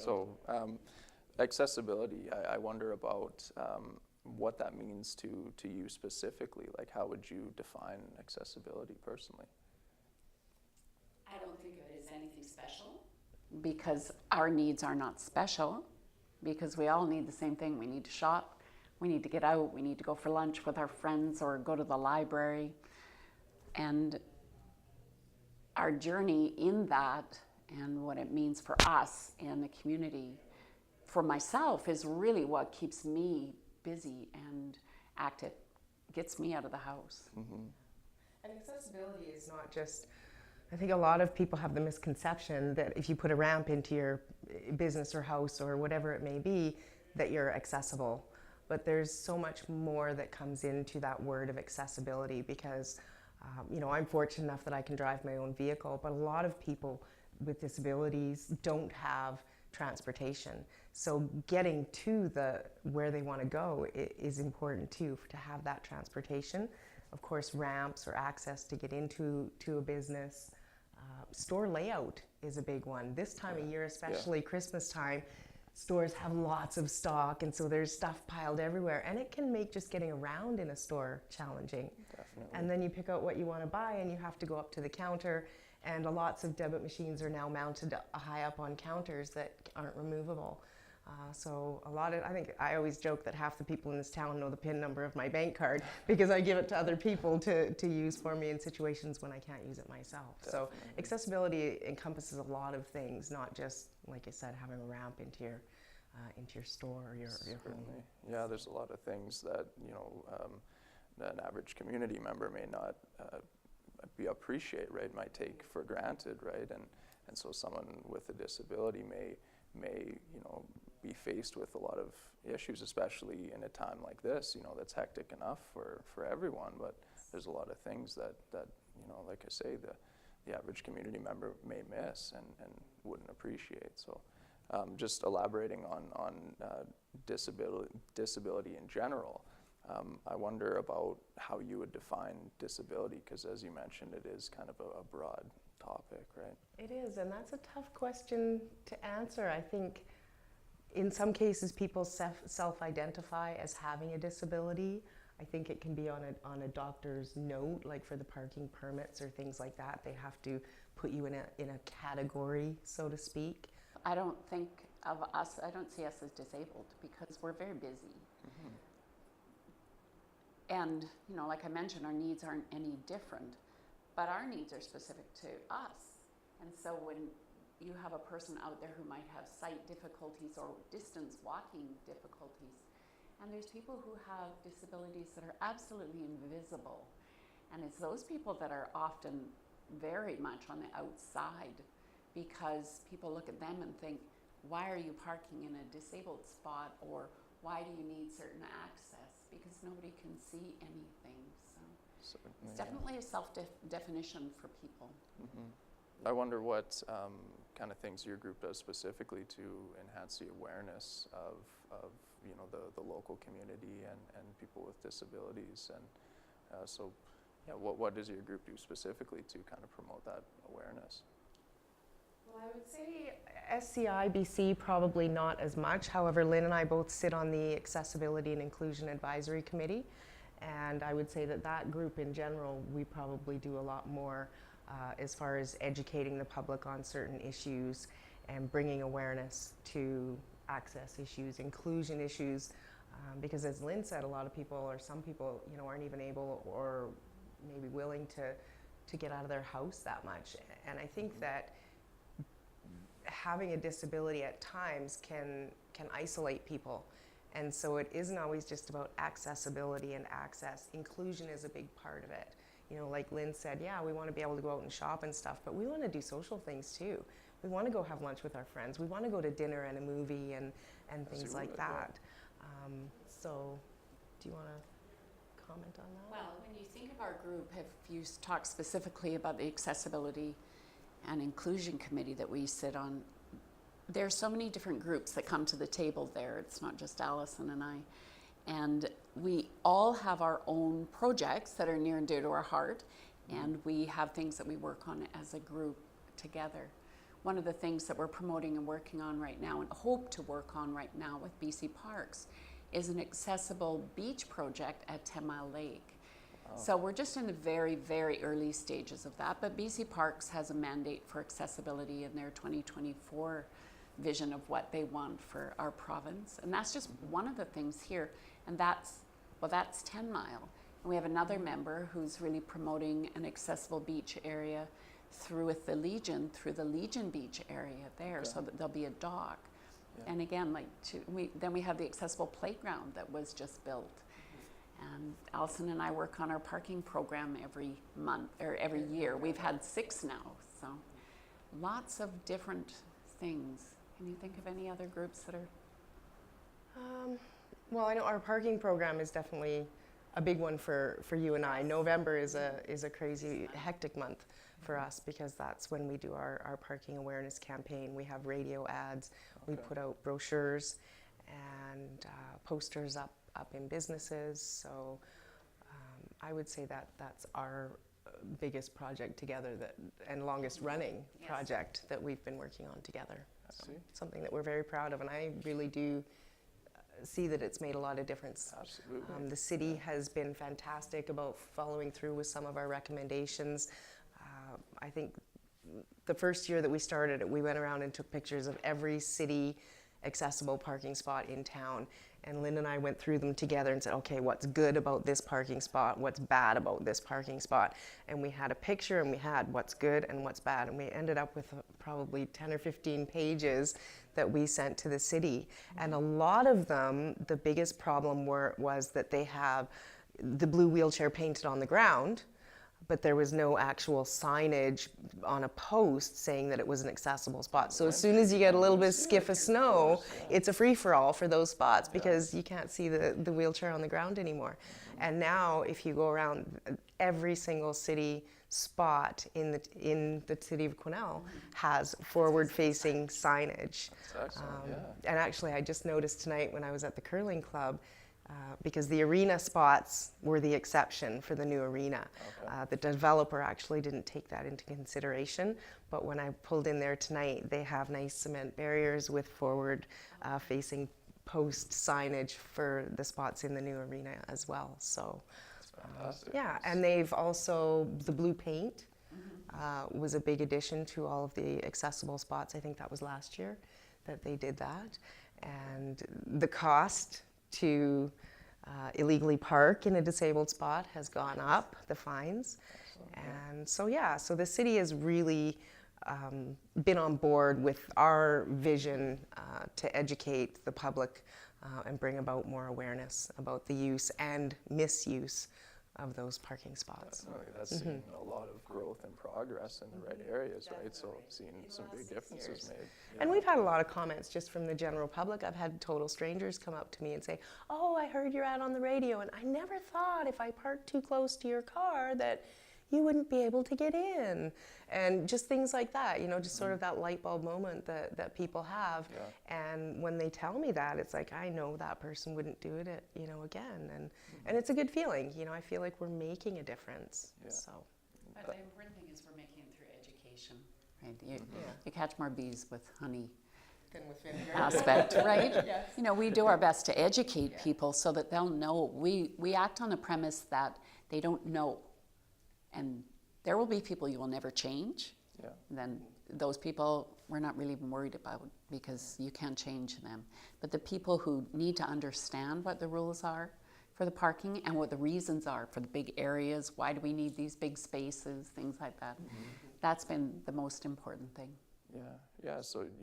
So accessibility, I wonder about what that means to you specifically. Like, how would you define accessibility personally? I don't think of it as anything special because our needs are not special, because we all need the same thing. We need to shop, we need to get out, we need to go for lunch with our friends or go to the library. And our journey in that and what it means for us and the community, for myself, is really what keeps me busy and active, gets me out of the house. Mm-hmm. And accessibility is not just, I think a lot of people have the misconception that if you put a ramp into your business or house or whatever it may be, that you're accessible. But there's so much more that comes into that word of accessibility because I'm fortunate enough that I can drive my own vehicle, but a lot of people with disabilities don't have transportation. So getting to where they want to go is important too, to have that transportation. Of course, ramps or access to get into a business. Store layout is a big one. This time of year, especially Christmas time, stores have lots of stock, and so there's stuff piled everywhere, and it can make just getting around in a store challenging. Definitely. And then you pick out what you want to buy, and you have to go up to the counter, and lots of debit machines are now mounted high up on counters that aren't removable. So I think I always joke that half the people in this town know the PIN number of my bank card because I give it to other people to use for me in situations when I can't use it myself. Definitely. So accessibility encompasses a lot of things, not just, like I said, having a ramp into your store or your home. Yeah, there's a lot of things that an average community member may not appreciate, right? Might take for granted, right? And so someone with a disability may be faced with a lot of issues, especially in a time like this, that's hectic enough for everyone, but there's a lot of things that like I say, the average community member may miss and wouldn't appreciate. So just elaborating on disability in general, I wonder about how you would define disability, because as you mentioned, it is kind of a broad topic, right? It is, and that's a tough question to answer. I think in some cases people self-identify as having a disability. I think it can be on a doctor's note, like for the parking permits or things like that. They have to put you in a category, so to speak. I don't think of us, I don't see us as disabled because we're very busy. Mm-hmm. And, like I mentioned, our needs aren't any different, but our needs are specific to us. And so when you have a person out there who might have sight difficulties or distance walking difficulties, and there's people who have disabilities that are absolutely invisible, and it's those people that are often very much on the outside because people look at them and think, why are you parking in a disabled spot, or why do you need certain access? Because nobody can see anything. So it's definitely a self-definition for people. Mm-hmm. I wonder what kind of things your group does specifically to enhance the awareness of the local community and people with disabilities. And what does your group do specifically to kind of promote that awareness? Well, I would say SCIBC probably not as much. However, Lynn and I both sit on the Accessibility and Inclusion Advisory Committee, and I would say that group in general, we probably do a lot more as far as educating the public on certain issues and bringing awareness to access issues, inclusion issues, because as Lynn said, a lot of people, or some people, aren't even able or maybe willing to get out of their house that much. And I think that having a disability at times can isolate people. And so it isn't always just about accessibility and access. Inclusion is a big part of it. Like Lynn said, yeah, we want to be able to go out and shop and stuff, but we want to do social things too. We want to go have lunch with our friends. We want to go to dinner and a movie and things like that. So do you want to comment on that? Well, when you think of our group, if you talk specifically about the Accessibility and Inclusion Committee that we sit on, there's so many different groups that come to the table there. It's not just Alison and I. And we all have our own projects that are near and dear to our heart, and we have things that we work on as a group together. one of the things that we're promoting and working on right now, and hope to work on right now with BC Parks, is an accessible beach project at 10 Mile Lake. So we're just in the very, very early stages of that, but BC Parks has a mandate for accessibility in their 2024 vision of what they want for our province. And that's just one of the things here. And that's 10 Mile. And we have another member who's really promoting an accessible beach area through the Legion Beach area there, so that there'll be a dock. Yeah. And again, then we have the accessible playground that was just built. And Alison and I work on our parking program every month or every year. We've had 6 now, so lots of different things. Can you think of any other groups that are? Well, I know our parking program is definitely a big one for you and I. November is a crazy hectic month for us because that's when we do our parking awareness campaign. We have radio ads, we put out brochures and posters up in businesses. So I would say that's our biggest project together and longest running project that we've been working on together. So something that we're very proud of, and I really do see that it's made a lot of difference. Absolutely. The city has been fantastic about following through with some of our recommendations. I think the first year that we started it, we went around and took pictures of every city accessible parking spot in town. And Lynn and I went through them together and said, okay, what's good about this parking spot? What's bad about this parking spot? And we had a picture and we had what's good and what's bad. And we ended up with probably 10 or 15 pages that we sent to the city. And a lot of them, the biggest problem was that they have the blue wheelchair painted on the ground, but there was no actual signage on a post saying that it was an accessible spot. So as soon as you get a little bit of skiff of snow, it's a free-for-all for those spots because you can't see the wheelchair on the ground anymore. And now if you go around, every single city spot in the city of Quesnel has forward-facing signage. That's excellent, And actually I just noticed tonight when I was at the curling club, because the arena spots were the exception for the new arena. The developer actually didn't take that into consideration, but when I pulled in there tonight, they have nice cement barriers with forward facing post signage for the spots in the new arena as well. So, yeah, and they've also, the blue paint was a big addition to all of the accessible spots. I think that was last year that they did that. And the cost to illegally park in a disabled spot has gone up, the fines. And so, yeah, so the city has really been on board with our vision to educate the public and bring about more awareness about the use and misuse of those parking spots. Definitely, that's seen a lot of growth and progress in the right areas, right? So seeing some big differences made. And we've had a lot of comments just from the general public. I've had total strangers come up to me and say, oh, I heard your ad on the radio, and I never thought if I parked too close to your car that you wouldn't be able to get in. And just things like that, you know, just sort of that light bulb moment that people have. And when they tell me that, it's like, I know that person wouldn't do it, you know, again. And it's a good feeling, you know, I feel like we're making a difference. So. But the important thing is we're making it through education, right? You catch more bees with honey aspect, right? You know, we do our best to educate people so that they'll know. We act on the premise that they don't know. And there will be people you will never change. Then those people we're not really even worried about because you can't change them. But the people who need to understand what the rules are for the parking and what the reasons are for the big areas, why do we need these big spaces, things like that. That's been the most important thing. Yeah, so